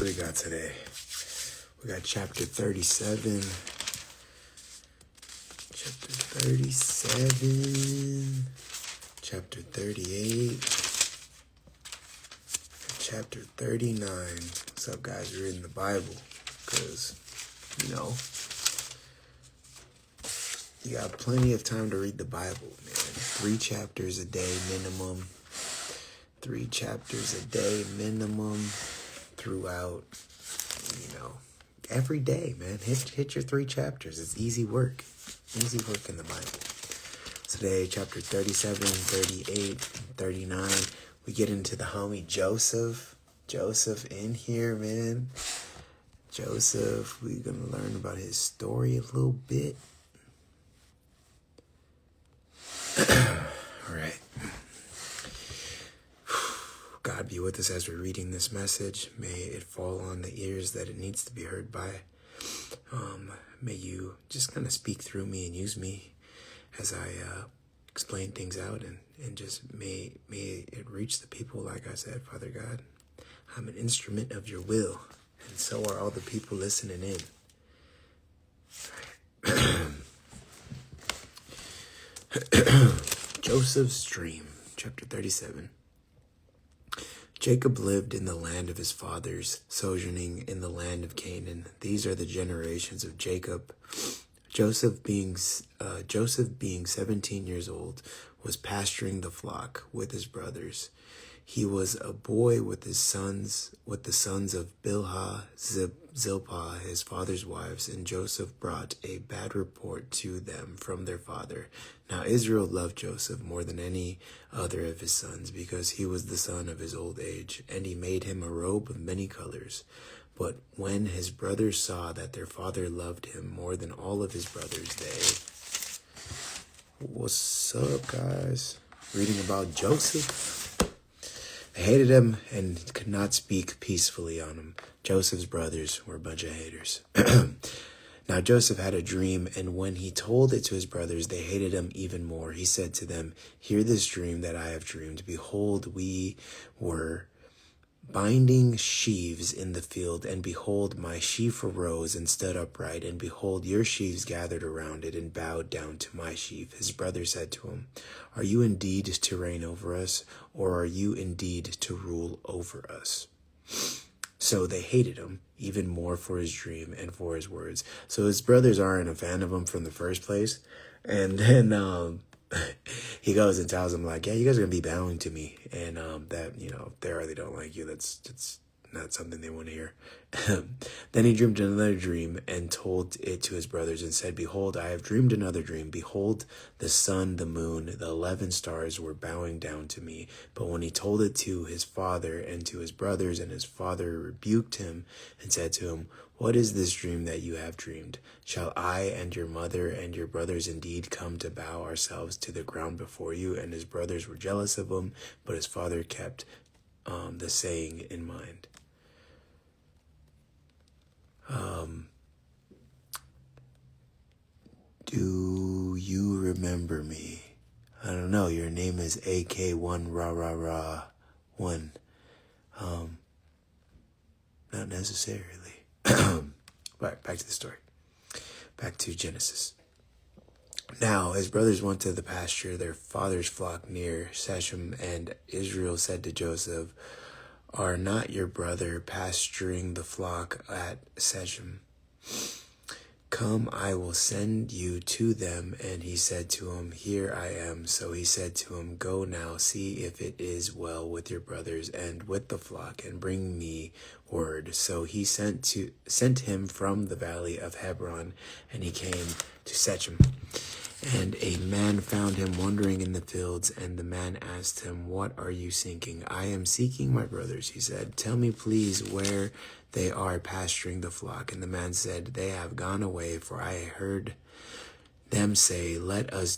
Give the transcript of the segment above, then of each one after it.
What do we got today? We got chapter 37. Chapter 37. Chapter 38. Chapter 39. What's up, guys? We're reading the Bible because, you got plenty of time to read the Bible, man. 3 chapters a day minimum. 3 chapters a day minimum throughout, every day, man. Hit your 3 chapters. It's easy work. Easy work in the Bible. Today, chapter 37, 38, and 39, we get into the homie Joseph. Joseph in here, man. Joseph, we're going to learn about his story a little bit. All right. God be with us as we're reading this message. May it fall on the ears that it needs to be heard by. May you just kind of speak through me and use me as I explain things out, and just may it reach the people. Like I said, Father God, I'm an instrument of your will, and so are all the people listening in. Joseph's dream, chapter 37. Jacob lived in the land of his fathers, sojourning in the land of Canaan. These are the generations of Jacob. Joseph being 17 years old, was pasturing the flock with his brothers. He was a boy with the sons of Bilhah, Zilpah, his father's wives, and Joseph brought a bad report to them from their father. Now Israel loved Joseph more than any other of his sons, because he was the son of his old age, and he made him a robe of many colors. But when his brothers saw that their father loved him more than all of his brothers, What's up, guys? Reading about Joseph. They hated him and could not speak peacefully on him. Joseph's brothers were a bunch of haters. Now Joseph had a dream, and when he told it to his brothers, they hated him even more. He said to them, "Hear this dream that I have dreamed. Behold, we were binding sheaves in the field, and behold, my sheaf arose and stood upright, and behold, your sheaves gathered around it and bowed down to my sheaf." His brother said to him, "Are you indeed to reign over us, or are you indeed to rule over us?" So they hated him even more for his dream and for his words. So his brothers aren't a fan of him from the first place. And then he goes and tells them, like, "Yeah, you guys are going to be bowing to me." And that, if they really don't like you, that's not something they want to hear. Then he dreamed another dream and told it to his brothers and said, "Behold, I have dreamed another dream. Behold, the sun, the moon, the 11 stars were bowing down to me." But when he told it to his father and to his brothers, and his father rebuked him and said to him, "What is this dream that you have dreamed? Shall I and your mother and your brothers indeed come to bow ourselves to the ground before you?" And his brothers were jealous of him, but his father kept the saying in mind. Do you remember me? I don't know. Your name is AK1 rah rah rah 1. Not necessarily. Right, back to the story. Back to Genesis. Now his brothers went to the pasture, their father's flock near Shechem, and Israel said to Joseph, "Are not your brother pasturing the flock at Shechem? Come, I will send you to them." And he said to him, "Here I am." So he said to him, "Go now, see if it is well with your brothers and with the flock, and bring me word." So he sent him from the valley of Hebron, and he came to Shechem. And a man found him wandering in the fields, and the man asked him, "What are you seeking?" "I am seeking my brothers," he said. "Tell me, please, where they are pasturing the flock." And the man said, "They have gone away, for I heard them say, let us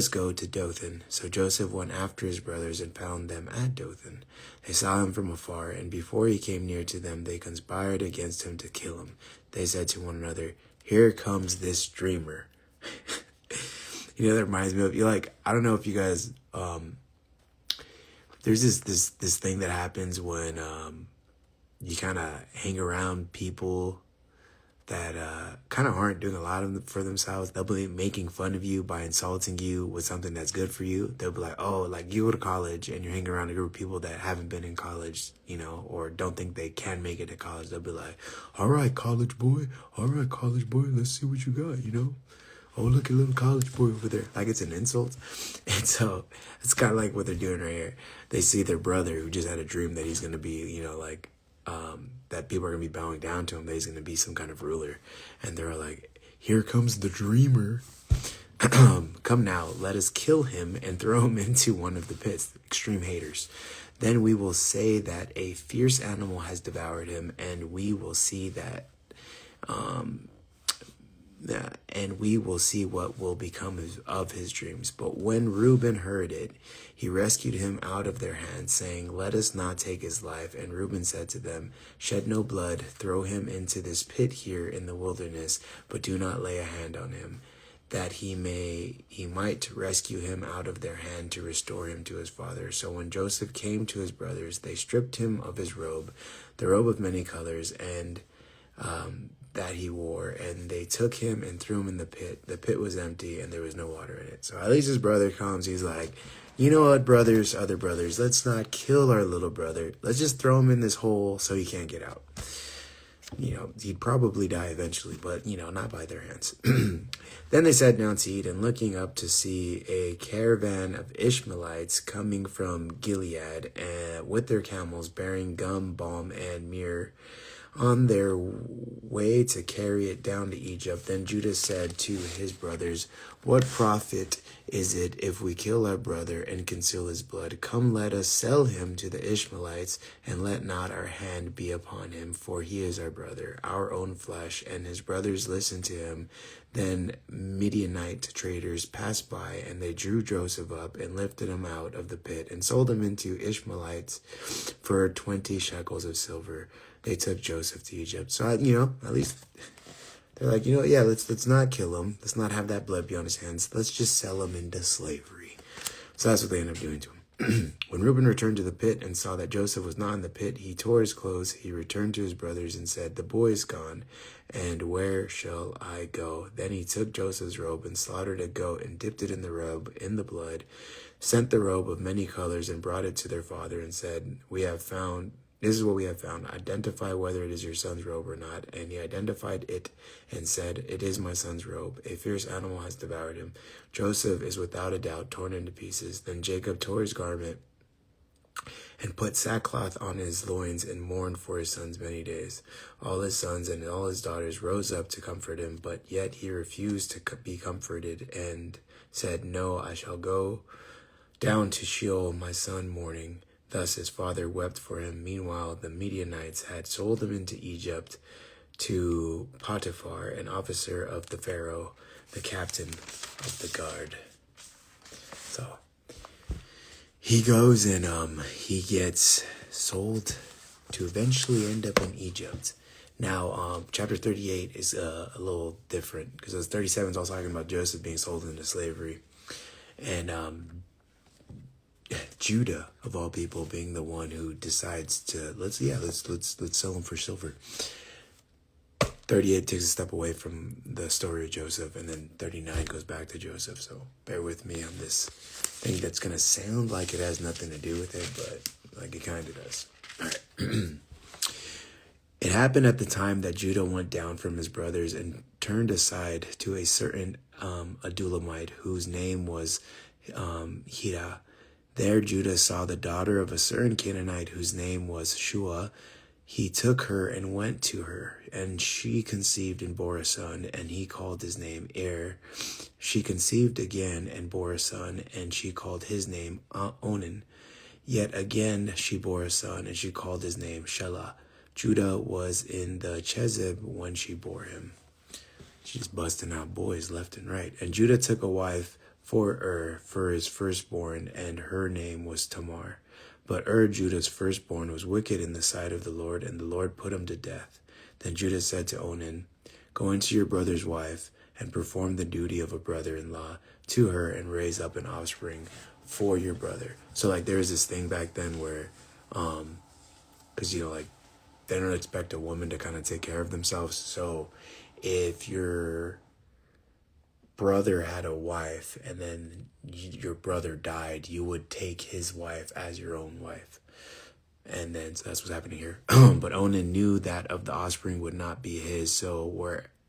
go to Dothan." So Joseph went after his brothers and found them at Dothan. They saw him from afar, and before he came near to them, they conspired against him to kill him. They said to one another, "Here comes this dreamer." That reminds me of, I don't know if you guys, there's this thing that happens when you kind of hang around people that kind of aren't doing a lot for themselves. They'll be making fun of you by insulting you with something that's good for you. They'll be like, oh, like you go to college and you're hanging around a group of people that haven't been in college, you know, or don't think they can make it to college. They'll be like, all right, college boy, let's see what you got, you know. Oh, look at little college boy over there. Like it's an insult. And so it's kind of like what they're doing right here. They see their brother who just had a dream that he's going to be, you know, like, that people are going to be bowing down to him, that he's going to be some kind of ruler. And they're like, here comes the dreamer. Come now, let us kill him and throw him into one of the pits. Extreme haters. Then we will say that a fierce animal has devoured him, and we will see that, and we will see what will become of his dreams. But when Reuben heard it, he rescued him out of their hands, saying, let us not take his life. And Reuben said to them, shed no blood, throw him into this pit here in the wilderness, but do not lay a hand on him, that he might rescue him out of their hand to restore him to his father. So when Joseph came to his brothers, they stripped him of his robe, the robe of many colors, and that he wore, and they took him and threw him in the pit. The pit was empty and there was no water in it. So at least his brother comes. He's like, you know what, brothers, other brothers, let's not kill our little brother. Let's just throw him in this hole so he can't get out. You know, he'd probably die eventually, but, you know, not by their hands. Then they sat down to eat, and looking up to see a caravan of Ishmaelites coming from Gilead with their camels bearing gum, balm, and myrrh on their way to carry it down to Egypt. Then Judah said to his brothers, what profit is it if we kill our brother and conceal his blood? Come, let us sell him to the Ishmaelites, and let not our hand be upon him, for he is our brother, our own flesh. And his brothers listened to him. Then Midianite traders passed by, and they drew Joseph up and lifted him out of the pit and sold him into Ishmaelites for 20 shekels of silver. They took Joseph to Egypt. So, you know, at least they're like, you know, yeah, let's not kill him. Let's not have that blood be on his hands. Let's just sell him into slavery. So that's what they end up doing to him. When Reuben returned to the pit and saw that Joseph was not in the pit, he tore his clothes. He returned to his brothers and said, the boy is gone, and where shall I go? Then he took Joseph's robe and slaughtered a goat and dipped it in the robe in the blood, sent the robe of many colors and brought it to their father and said, this is what we have found. Identify whether it is your son's robe or not. And he identified it and said, it is my son's robe. A fierce animal has devoured him. Joseph is without a doubt torn into pieces. Then Jacob tore his garment and put sackcloth on his loins and mourned for his sons many days. All his sons and all his daughters rose up to comfort him, but yet he refused to be comforted and said, no, I shall go down to Sheol, my son, mourning. Thus his father wept for him. Meanwhile, the Midianites had sold him into Egypt to Potiphar, an officer of the Pharaoh, the captain of the guard. So he goes and he gets sold to eventually end up in Egypt. Now, chapter 38 is a little different because 37 is also talking about Joseph being sold into slavery. And Judah, of all people, being the one who decides to let's sell him for silver. 38 takes a step away from the story of Joseph, and then 39 goes back to Joseph. So bear with me on this thing that's gonna sound like it has nothing to do with it, but like it kind of does. All right. It happened at the time that Judah went down from his brothers and turned aside to a certain Adulamite whose name was Hira. There Judah saw the daughter of a certain Canaanite whose name was Shua. He took her and went to her, and she conceived and bore a son, and he called his name Er. She conceived again and bore a son, and she called his name Onan. Yet again she bore a son, and she called his name Shelah. Judah was in the Chezib when she bore him. She's busting out boys left and right. And Judah took a wife for his firstborn, and her name was Tamar. But Judah's firstborn, was wicked in the sight of the Lord, and the Lord put him to death. Then Judah said to Onan, go into your brother's wife, and perform the duty of a brother-in-law to her, and raise up an offspring for your brother. So, like, there was this thing back then where, because, you know, like, they don't expect a woman to kind of take care of themselves. So if your brother had a wife and then your brother died, you would take his wife as your own wife. And then, so that's what's happening here. But Onan knew that of the offspring would not be his. So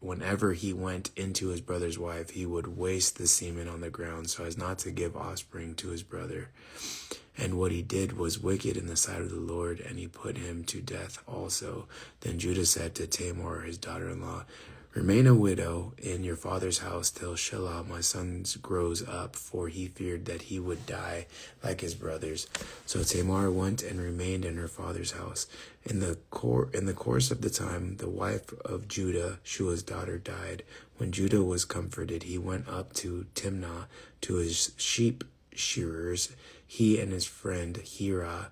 whenever he went into his brother's wife, he would waste the semen on the ground so as not to give offspring to his brother. And what he did was wicked in the sight of the Lord, and he put him to death also. Then Judah said to Tamar, his daughter-in-law, remain a widow in your father's house till Shelah, my son, grows up, for he feared that he would die like his brothers. So Tamar went and remained in her father's house. In the course of the time, the wife of Judah, Shua's daughter, died. When Judah was comforted, he went up to Timnah to his sheep shearers, he and his friend Hira,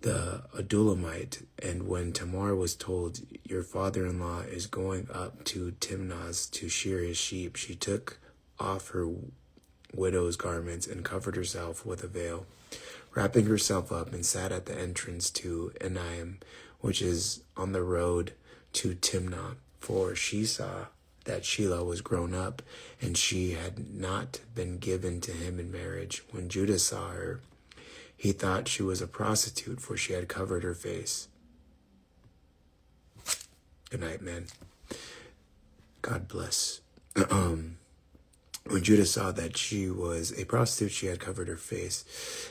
the Adulamite. And when Tamar was told, your father-in-law is going up to Timnah to shear his sheep, she took off her widow's garments and covered herself with a veil, wrapping herself up, and sat at the entrance to Enaim, which is on the road to Timnah. For she saw that Shelah was grown up, and she had not been given to him in marriage. When Judah saw her, he thought she was a prostitute, for she had covered her face. Good night, man. God bless. When Judah saw that she was a prostitute, she had covered her face.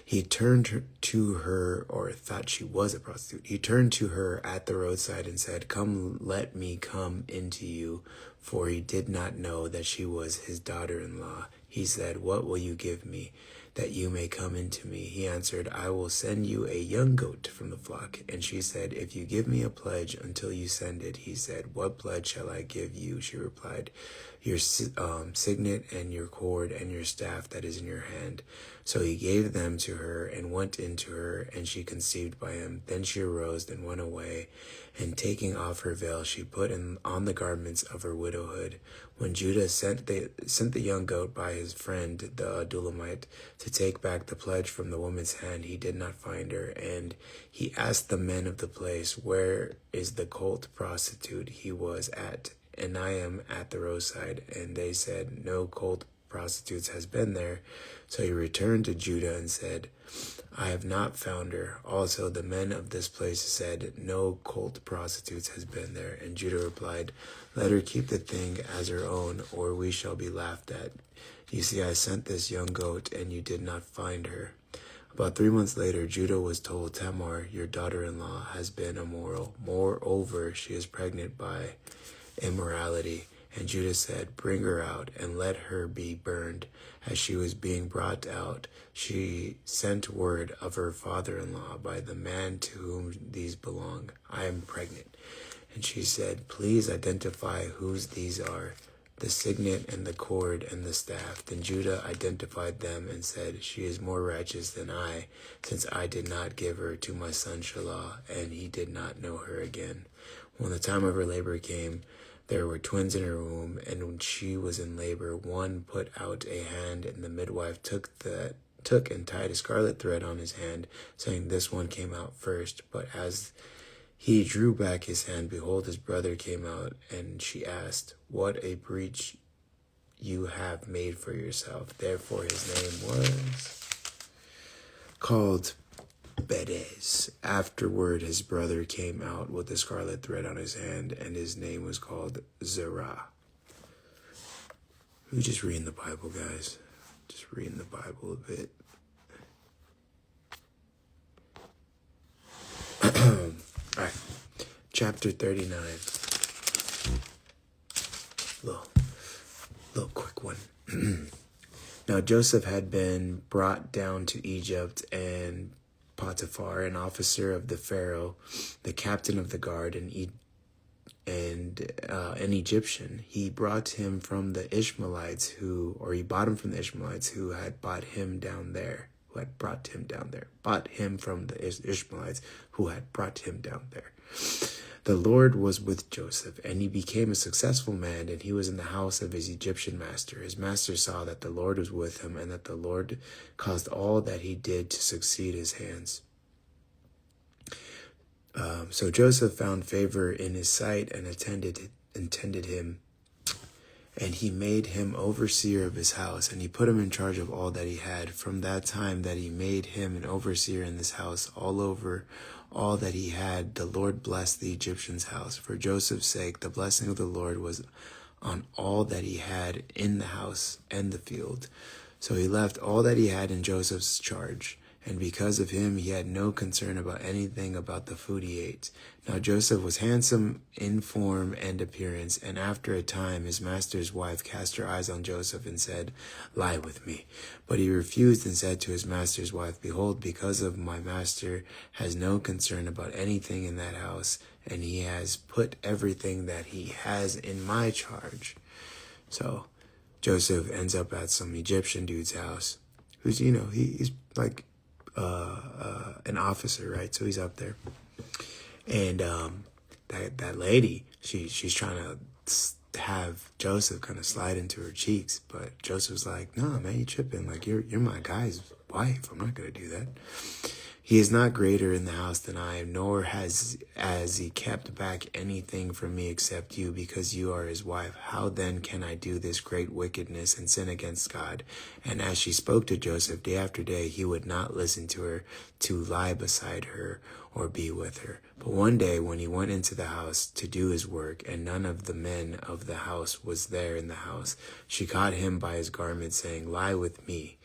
He turned to her, or thought she was a prostitute. He turned to her at the roadside and said, come, let me come into you. For he did not know that she was his daughter-in-law. He said, what will you give me, that you may come into me? He answered, I will send you a young goat from the flock. And she said, if you give me a pledge until you send it. He said, what pledge shall I give you? She replied, your signet and your cord and your staff that is in your hand. So he gave them to her and went into her, and she conceived by him. Then she arose and went away, and taking off her veil, she put on the garments of her widowhood. When Judah sent the young goat by his friend, the Adulamite, to take back the pledge from the woman's hand, he did not find her. And he asked the men of the place, where is the colt prostitute he was at Enaim at the roadside? And they said, no colt prostitutes has been there. So he returned to Judah and said, I have not found her. Also the men of this place said, no colt prostitutes has been there. And Judah replied, let her keep the thing as her own, or we shall be laughed at. You see, I sent this young goat, and you did not find her. About 3 months later, Judah was told, Tamar, your daughter-in-law, has been immoral. Moreover, she is pregnant by immorality. And Judah said, bring her out, and let her be burned. As she was being brought out, she sent word of her father-in-law by the man to whom these belong, I am pregnant. And she said, please identify whose these are, the signet and the cord and the staff. Then Judah identified them and said, she is more righteous than I, since I did not give her to my son Shelah, and he did not know her again. When the time of her labor came, there were twins in her womb, and when she was in labor, one put out a hand, and the midwife took and tied a scarlet thread on his hand, saying, this one came out first. But as he drew back his hand, behold, his brother came out, and she asked, what a breach you have made for yourself. Therefore his name was called Perez. Afterward, his brother came out with a scarlet thread on his hand, and his name was called Zerah. We just reading the Bible, guys. Just reading the Bible a bit. All right, chapter 39. Little quick one. Now Joseph had been brought down to Egypt, and Potiphar, an officer of the Pharaoh, the captain of the guard, and an Egyptian, he bought him from the Ishmaelites who had brought him down there. The Lord was with Joseph, and he became a successful man, and he was in the house of his Egyptian master. His master saw that the Lord was with him, and that the Lord caused all that he did to succeed his hands. So Joseph found favor in his sight and intended him, and he made him overseer of his house, and he put him in charge of all that he had. From that time that he made him an overseer in this house, all over all that he had, the Lord blessed the Egyptian's house. For Joseph's sake, the blessing of the Lord was on all that he had in the house and the field. So he left all that he had in Joseph's charge, and because of him he had no concern about anything about the food he ate. Now Joseph was handsome in form and appearance, and after a time his master's wife cast her eyes on Joseph and said, "Lie with me." But he refused and said to his master's wife, "Behold, because of my master has no concern about anything in that house, and he has put everything that he has in my charge." So Joseph ends up at some Egyptian dude's house, who's, he's like an officer, right? So he's up there, and that lady, she's trying to have Joseph kind of slide into her cheeks, but Joseph's like, "No, man, you tripping? Like you're my guy's wife. I'm not gonna do that. He is not greater in the house than I am, nor has he kept back anything from me except you, because you are his wife. How then can I do this great wickedness and sin against God?" And as she spoke to Joseph day after day, he would not listen to her to lie beside her or be with her. But one day when he went into the house to do his work, and none of the men of the house was there in the house, she caught him by his garment, saying, "Lie with me."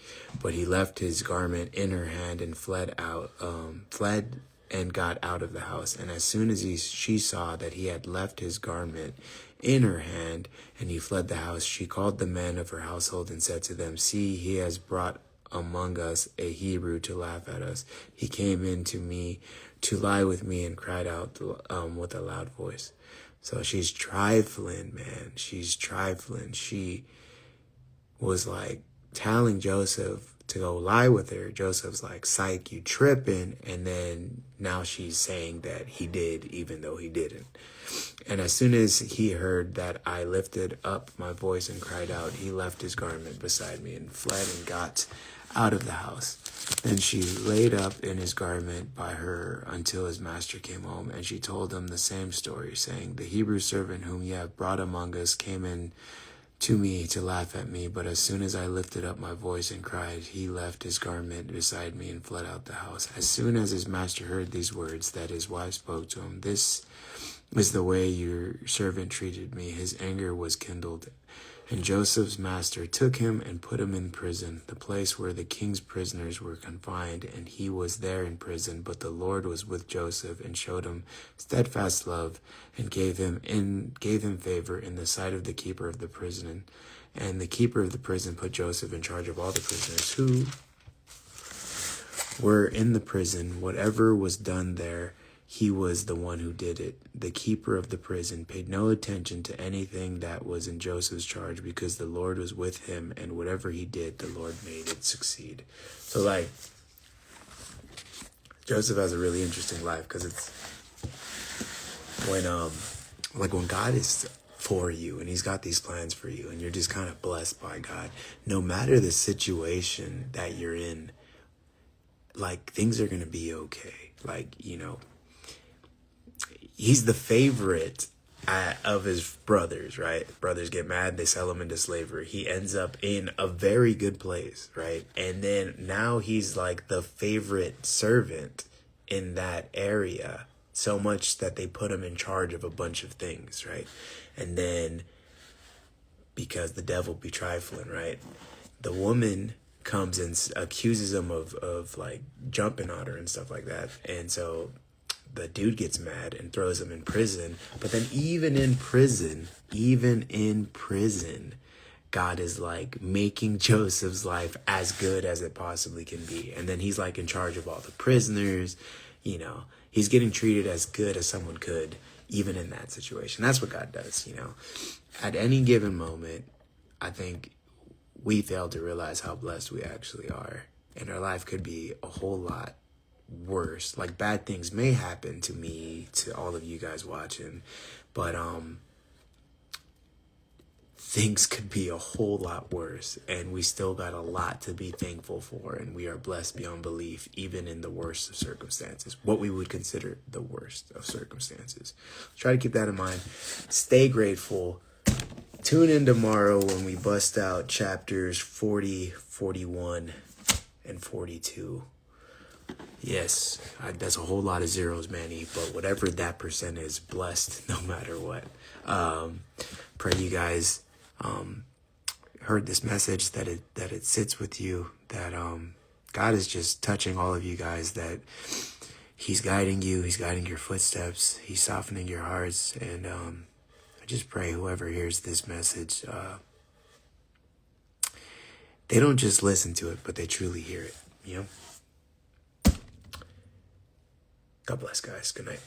But he left his garment in her hand and fled and got out of the house. And as soon as she saw that he had left his garment in her hand and he fled the house, she called the men of her household and said to them, "See, he has brought among us a Hebrew to laugh at us. He came in to me to lie with me and cried out with a loud voice." So she's trifling, man. She's trifling. She was like telling Joseph to go lie with her. Joseph's like, "Psych, you tripping." And then now she's saying that he did, even though he didn't. And as soon as he heard that I lifted up my voice and cried out, he left his garment beside me and fled and got out of the house. Then she laid up in his garment by her until his master came home. And she told him the same story, saying, "The Hebrew servant whom you have brought among us came in to me to laugh at me, but as soon as I lifted up my voice and cried, he left his garment beside me and fled out the house." As soon as his master heard these words that his wife spoke to him, "This is the way your servant treated me," his anger was kindled. And Joseph's master took him and put him in prison, the place where the king's prisoners were confined, and he was there in prison. But the Lord was with Joseph and showed him steadfast love and gave him favor in the sight of the keeper of the prison. And the keeper of the prison put Joseph in charge of all the prisoners who were in the prison. Whatever was done there, he was the one who did it. The keeper of the prison paid no attention to anything that was in Joseph's charge, because the Lord was with him, and whatever he did, the Lord made it succeed. So like, Joseph has a really interesting life, because it's when God is for you and he's got these plans for you and you're just kind of blessed by God, no matter the situation that you're in, like things are going to be okay. Like, he's the favorite of his brothers, right? Brothers get mad, they sell him into slavery. He ends up in a very good place, right? And then now he's like the favorite servant in that area, so much that they put him in charge of a bunch of things, right? And then, because the devil be trifling, right? The woman comes and accuses him of like jumping on her and stuff like that. And so the dude gets mad and throws him in prison. But then even in prison, God is like making Joseph's life as good as it possibly can be. And then he's like in charge of all the prisoners. He's getting treated as good as someone could, even in that situation. That's what God does, At any given moment, I think we fail to realize how blessed we actually are. And our life could be a whole lot worse. Like, bad things may happen to me, to all of you guys watching, but things could be a whole lot worse, and we still got a lot to be thankful for, and we are blessed beyond belief, even in the worst of circumstances, what we would consider the worst of circumstances. Try to keep that in mind. Stay grateful. Tune in tomorrow when we bust out chapters 40, 41, and 42. Yes, that's a whole lot of zeros, Manny, but whatever that percent is, blessed no matter what. Pray you guys heard this message, that it sits with you, that God is just touching all of you guys, that he's guiding you, he's guiding your footsteps, he's softening your hearts, and I just pray whoever hears this message, they don't just listen to it, but they truly hear it, you know? God bless, guys. Good night.